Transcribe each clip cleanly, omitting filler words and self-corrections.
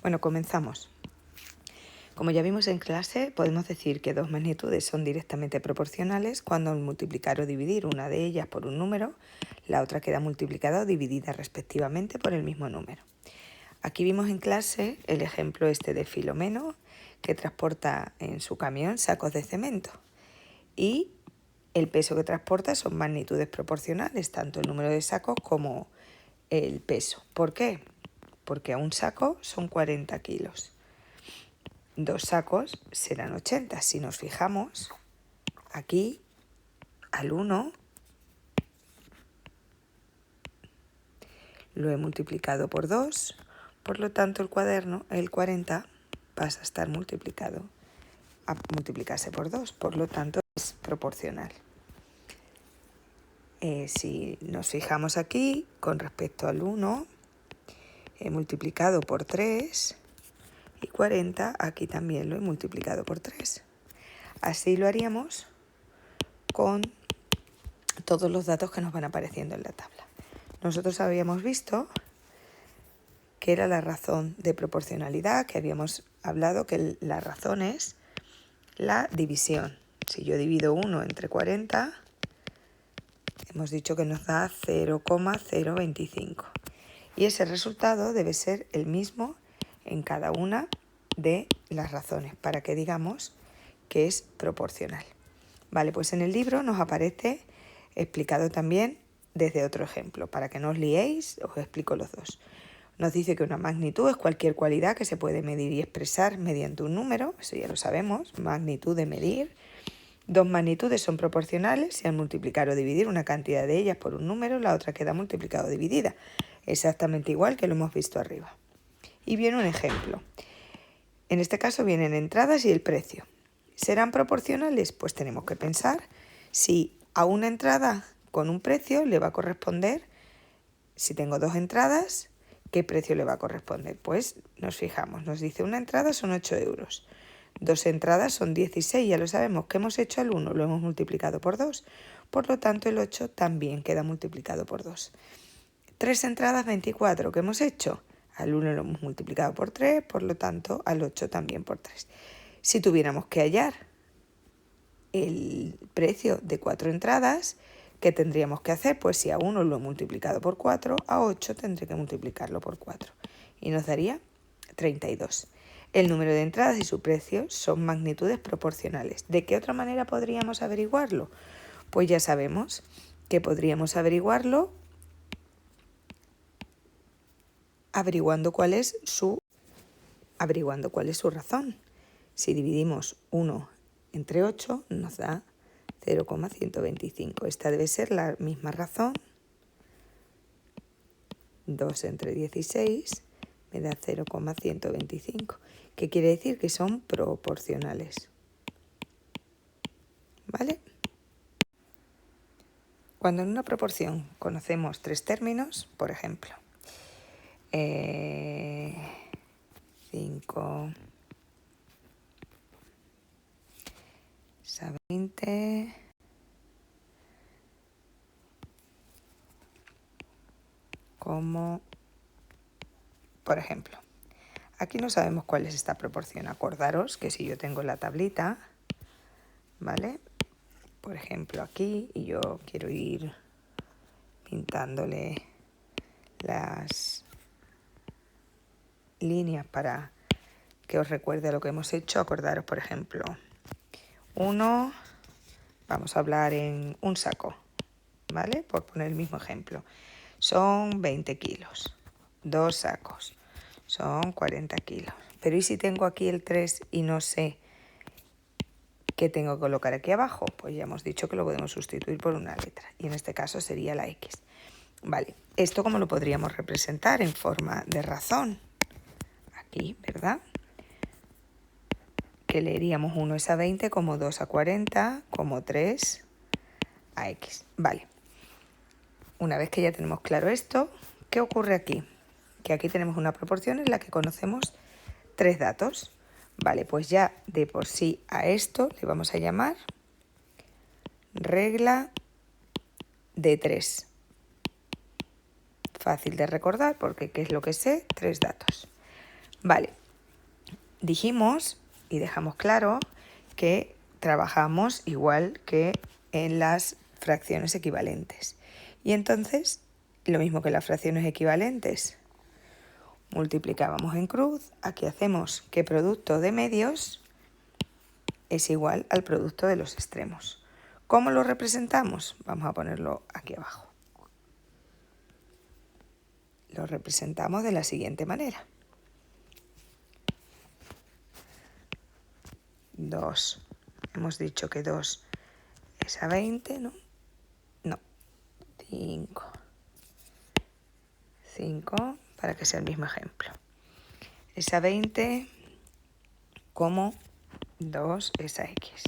Bueno, comenzamos. Como ya vimos en clase, podemos decir que dos magnitudes son directamente proporcionales cuando al multiplicar o dividir una de ellas por un número, la otra queda multiplicada o dividida respectivamente por el mismo número. Aquí vimos en clase el ejemplo este de Filomeno, que transporta en su camión sacos de cemento. Y el peso que transporta son magnitudes proporcionales, tanto el número de sacos como el peso. ¿Por qué? Porque un saco son 40 kilos. 2 sacos serán 80. Si nos fijamos, aquí al 1 lo he multiplicado por 2, por lo tanto el cuaderno, el 40, pasa a estar multiplicado, a multiplicarse por 2, por lo tanto es proporcional. Si nos fijamos aquí, con respecto al 1, he multiplicado por 3 y 40 aquí también lo he multiplicado por 3. Así lo haríamos con todos los datos que nos van apareciendo en la tabla. Nosotros habíamos visto que era la razón de proporcionalidad, que habíamos hablado que la razón es la división. Si yo divido 1 entre 40, hemos dicho que nos da 0,025. Y ese resultado debe ser el mismo en cada una de las razones, para que digamos que es proporcional. Vale, pues en el libro nos aparece explicado también desde otro ejemplo. Para que no os liéis, os explico los dos. Nos dice que una magnitud es cualquier cualidad que se puede medir y expresar mediante un número, eso ya lo sabemos, magnitud de medir. Dos magnitudes son proporcionales si al multiplicar o dividir una cantidad de ellas por un número, la otra queda multiplicada o dividida, exactamente igual que lo hemos visto arriba. Y viene un ejemplo. En este caso vienen entradas y el precio. ¿Serán proporcionales? Pues tenemos que pensar si a una entrada con un precio le va a corresponder, si tengo dos entradas, ¿qué precio le va a corresponder? Pues nos fijamos, nos dice una entrada son 8 euros. Dos entradas son 16, ya lo sabemos. ¿Qué hemos hecho al 1? Lo hemos multiplicado por 2. Por lo tanto, el 8 también queda multiplicado por 2. Tres entradas, 24. ¿Qué hemos hecho? Al 1 lo hemos multiplicado por 3, por lo tanto, al 8 también por 3. Si tuviéramos que hallar el precio de 4 entradas, ¿qué tendríamos que hacer? Pues si a 1 lo he multiplicado por 4, a 8 tendré que multiplicarlo por 4. Y nos daría 32. El número de entradas y su precio son magnitudes proporcionales. ¿De qué otra manera podríamos averiguarlo? Pues ya sabemos que podríamos averiguarlo averiguando cuál es su razón. Si dividimos 1 entre 8 nos da 0,125. Esta debe ser la misma razón. 2 entre 16 me da 0,125. ¿Qué quiere decir? Que son proporcionales. ¿Vale? Cuando en una proporción conocemos tres términos, por ejemplo, 5 a 20, como, por ejemplo, aquí no sabemos cuál es esta proporción. Acordaros que si yo tengo la tablita, ¿vale? Por ejemplo, aquí, y yo quiero ir pintándole las líneas para que os recuerde lo que hemos hecho. Acordaros, por ejemplo, 1, vamos a hablar en un saco, ¿vale? Por poner el mismo ejemplo. Son 20 kilos. 2 sacos. Son 40 kilos. Pero ¿y si tengo aquí el 3 y no sé qué tengo que colocar aquí abajo? Pues ya hemos dicho que lo podemos sustituir por una letra. Y en este caso sería la X. Vale, ¿esto cómo lo podríamos representar en forma de razón? Aquí, ¿verdad? Que leeríamos 1 es a 20, como 2 a 40, como 3 a X. Vale. Una vez que ya tenemos claro esto, ¿qué ocurre aquí? Que aquí tenemos una proporción en la que conocemos tres datos. Vale, pues ya de por sí a esto le vamos a llamar regla de 3. Fácil de recordar porque ¿qué es lo que sé? Tres datos. Vale, dijimos y dejamos claro que trabajamos igual que en las fracciones equivalentes. Y entonces, lo mismo que las fracciones equivalentes, multiplicábamos en cruz. Aquí hacemos que producto de medios es igual al producto de los extremos. ¿Cómo lo representamos? Vamos a ponerlo aquí abajo. Lo representamos de la siguiente manera. 2. Hemos dicho que 2 es a 20, ¿no? No. 5. 5, para que sea el mismo ejemplo. Es a 20 como 2 es a x.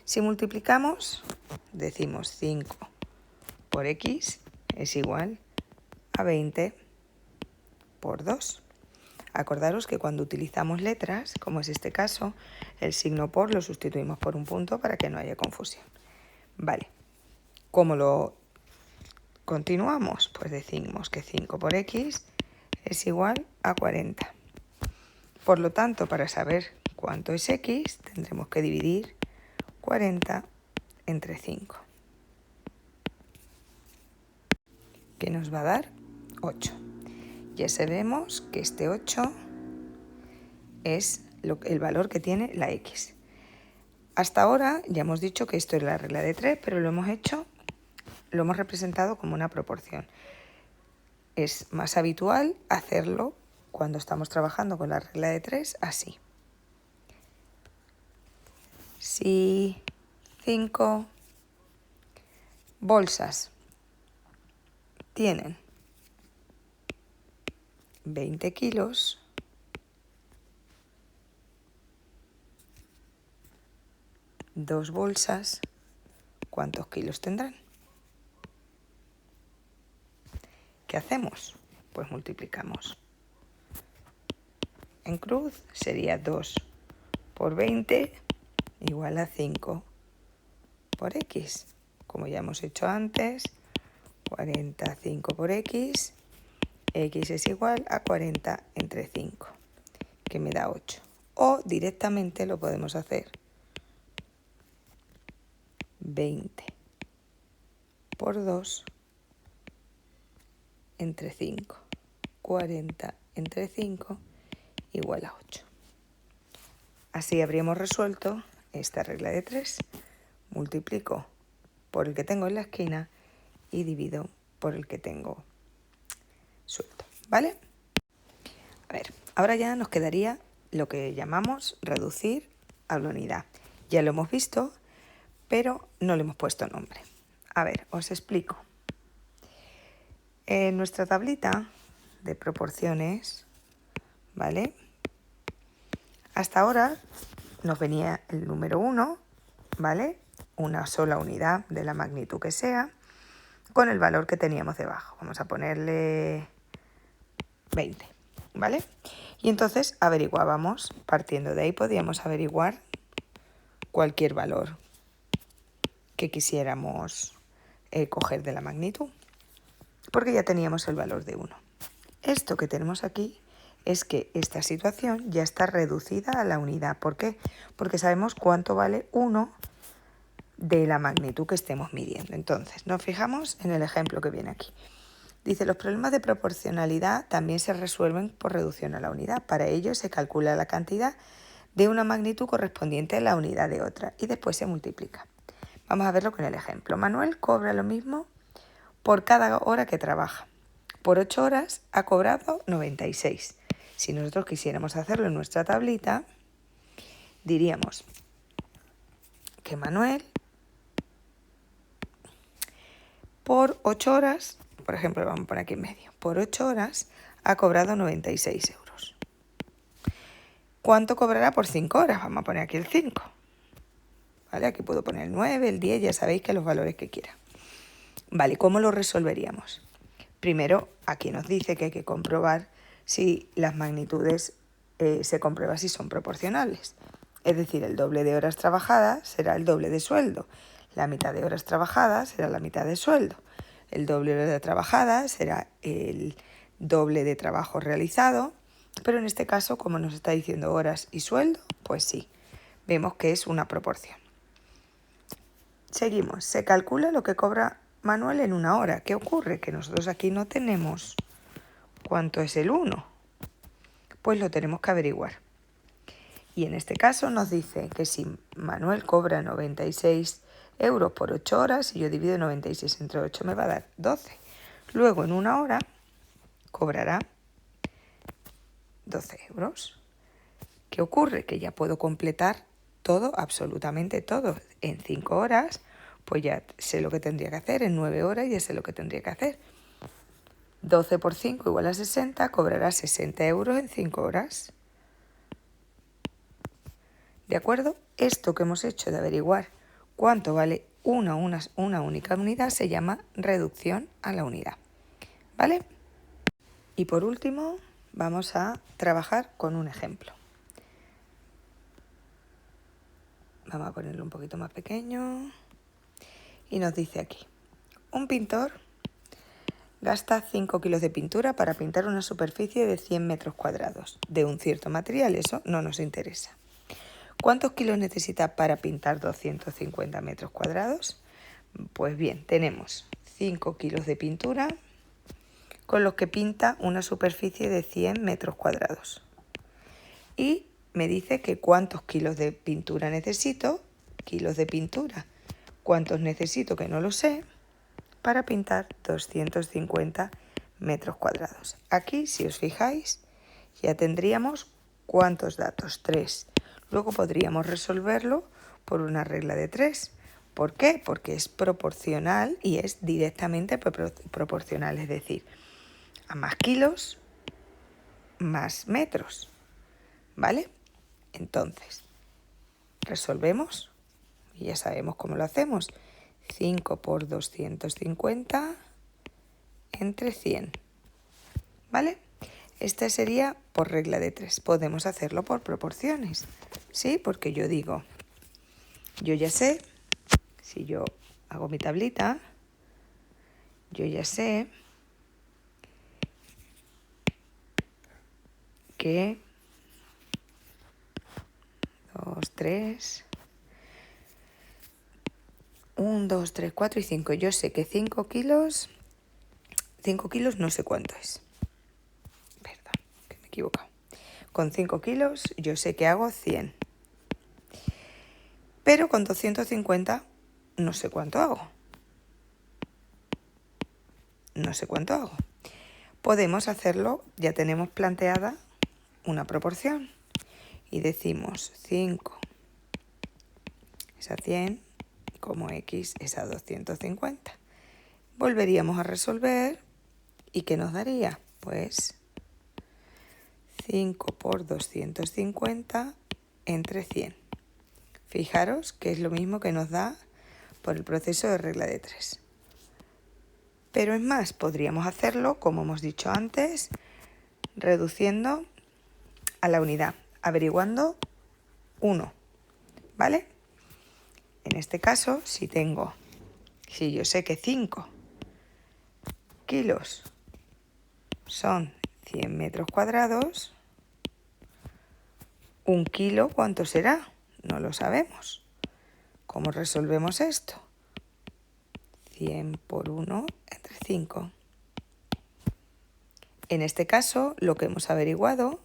Si multiplicamos, decimos 5 por x es igual a 20 por 2. Acordaros que cuando utilizamos letras, como es este caso, el signo por lo sustituimos por un punto para que no haya confusión. Vale, ¿cómo lo continuamos? Pues decimos que 5 por x es igual a 40. Por lo tanto, para saber cuánto es x, tendremos que dividir 40 entre 5, que nos va a dar 8. Ya sabemos que este 8 es el valor que tiene la x. Hasta ahora ya hemos dicho que esto es la regla de 3, pero lo hemos representado como una proporción. Es más habitual hacerlo cuando estamos trabajando con la regla de 3 así. Si 5 bolsas tienen 20 kilos, dos bolsas, ¿cuántos kilos tendrán? ¿Qué hacemos? Pues multiplicamos. En cruz sería 2 por 20 igual a 5 por x. Como ya hemos hecho antes, 45 por x, x es igual a 40 entre 5, que me da 8. O directamente lo podemos hacer 20 por 2 entre 5. 40 entre 5 igual a 8. Así habríamos resuelto esta regla de 3. Multiplico por el que tengo en la esquina y divido por el que tengo suelto, ¿vale? A ver, ahora ya nos quedaría lo que llamamos reducir a la unidad. Ya lo hemos visto, pero no le hemos puesto nombre. A ver, os explico. En nuestra tablita de proporciones, ¿vale? Hasta ahora nos venía el número 1, ¿vale? Una sola unidad de la magnitud que sea, con el valor que teníamos debajo. Vamos a ponerle 20, ¿vale? Y entonces averiguábamos, partiendo de ahí podíamos averiguar cualquier valor que quisiéramos coger de la magnitud, porque ya teníamos el valor de 1. Esto que tenemos aquí es que esta situación ya está reducida a la unidad. ¿Por qué? Porque sabemos cuánto vale 1 de la magnitud que estemos midiendo. Entonces, nos fijamos en el ejemplo que viene aquí. Dice, los problemas de proporcionalidad también se resuelven por reducción a la unidad. Para ello se calcula la cantidad de una magnitud correspondiente a la unidad de otra y después se multiplica. Vamos a verlo con el ejemplo. Manuel cobra lo mismo por cada hora que trabaja. Por 8 horas ha cobrado 96. Si nosotros quisiéramos hacerlo en nuestra tablita, diríamos que Manuel por 8 horas, por ejemplo, vamos a poner aquí en medio, por 8 horas ha cobrado 96 euros. ¿Cuánto cobrará por 5 horas? Vamos a poner aquí el 5. ¿Vale? Aquí puedo poner el 9, el 10, ya sabéis que los valores que quiera. Vale, ¿cómo lo resolveríamos? Primero, aquí nos dice que hay que comprobar si las magnitudes se comprueba si son proporcionales. Es decir, el doble de horas trabajadas será el doble de sueldo. La mitad de horas trabajadas será la mitad de sueldo. El doble de horas trabajadas será el doble de trabajo realizado. Pero en este caso, como nos está diciendo horas y sueldo, pues sí, vemos que es una proporción. Seguimos. Se calcula lo que cobra Manuel en una hora. ¿Qué ocurre? Que nosotros aquí no tenemos cuánto es el 1. Pues lo tenemos que averiguar. Y en este caso nos dice que si Manuel cobra 96 euros por 8 horas, y yo divido 96 entre 8 me va a dar 12. Luego en una hora cobrará 12 euros. ¿Qué ocurre? Que ya puedo completar todo, absolutamente todo. En 5 horas, pues ya sé lo que tendría que hacer. En 9 horas ya sé lo que tendría que hacer. 12 por 5 igual a 60, cobrará 60 euros en 5 horas. ¿De acuerdo? Esto que hemos hecho de averiguar cuánto vale una única unidad se llama reducción a la unidad. ¿Vale? Y por último, vamos a trabajar con un ejemplo. Vamos a ponerlo un poquito más pequeño. Y nos dice aquí, un pintor gasta 5 kilos de pintura para pintar una superficie de 100 metros cuadrados de un cierto material. Eso no nos interesa. ¿Cuántos kilos necesita para pintar 250 metros cuadrados? Pues bien, tenemos 5 kilos de pintura con los que pinta una superficie de 100 metros cuadrados. Y me dice que cuántos kilos de pintura necesito, kilos de pintura, cuántos necesito que no lo sé, para pintar 250 metros cuadrados. Aquí, si os fijáis, ya tendríamos ¿cuántos datos? 3. Luego podríamos resolverlo por una regla de 3. ¿Por qué? Porque es proporcional y es directamente proporcional, es decir, a más kilos, más metros, ¿vale? Entonces, resolvemos y ya sabemos cómo lo hacemos. 5 por 250 entre 100, ¿vale? Esta sería por regla de 3. Podemos hacerlo por proporciones, ¿sí? Porque yo digo, yo ya sé, si yo hago mi tablita, yo ya sé que 2, 3, 1, 2, 3, 4 y 5. Yo sé que 5 kilos no sé cuánto es. Perdón, que me he equivocado. Con 5 kilos yo sé que hago 100. Pero con 250 no sé cuánto hago. No sé cuánto hago. Podemos hacerlo, ya tenemos planteada una proporción. Y decimos 5 es a 100, como x es a 250. Volveríamos a resolver. ¿Y qué nos daría? Pues 5 por 250 entre 100. Fijaros que es lo mismo que nos da por el proceso de regla de 3. Pero es más, podríamos hacerlo, como hemos dicho antes, reduciendo a la unidad, averiguando 1, ¿vale? En este caso, si yo sé que 5 kilos son 100 metros cuadrados, un kilo, ¿cuánto será? No lo sabemos. ¿Cómo resolvemos esto? 100 por 1 entre 5. En este caso, lo que hemos averiguado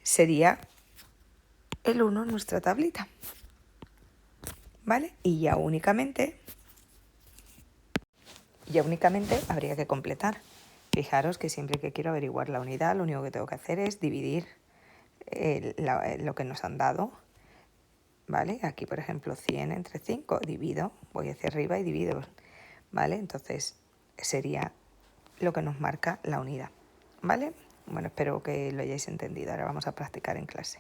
sería el 1 en nuestra tablita, ¿vale? Y ya únicamente habría que completar. Fijaros que siempre que quiero averiguar la unidad, lo único que tengo que hacer es dividir lo que nos han dado, ¿vale? Aquí, por ejemplo, 100 entre 5, divido, voy hacia arriba y divido, ¿vale? Entonces, sería lo que nos marca la unidad, ¿vale? Bueno, espero que lo hayáis entendido. Ahora vamos a practicar en clase.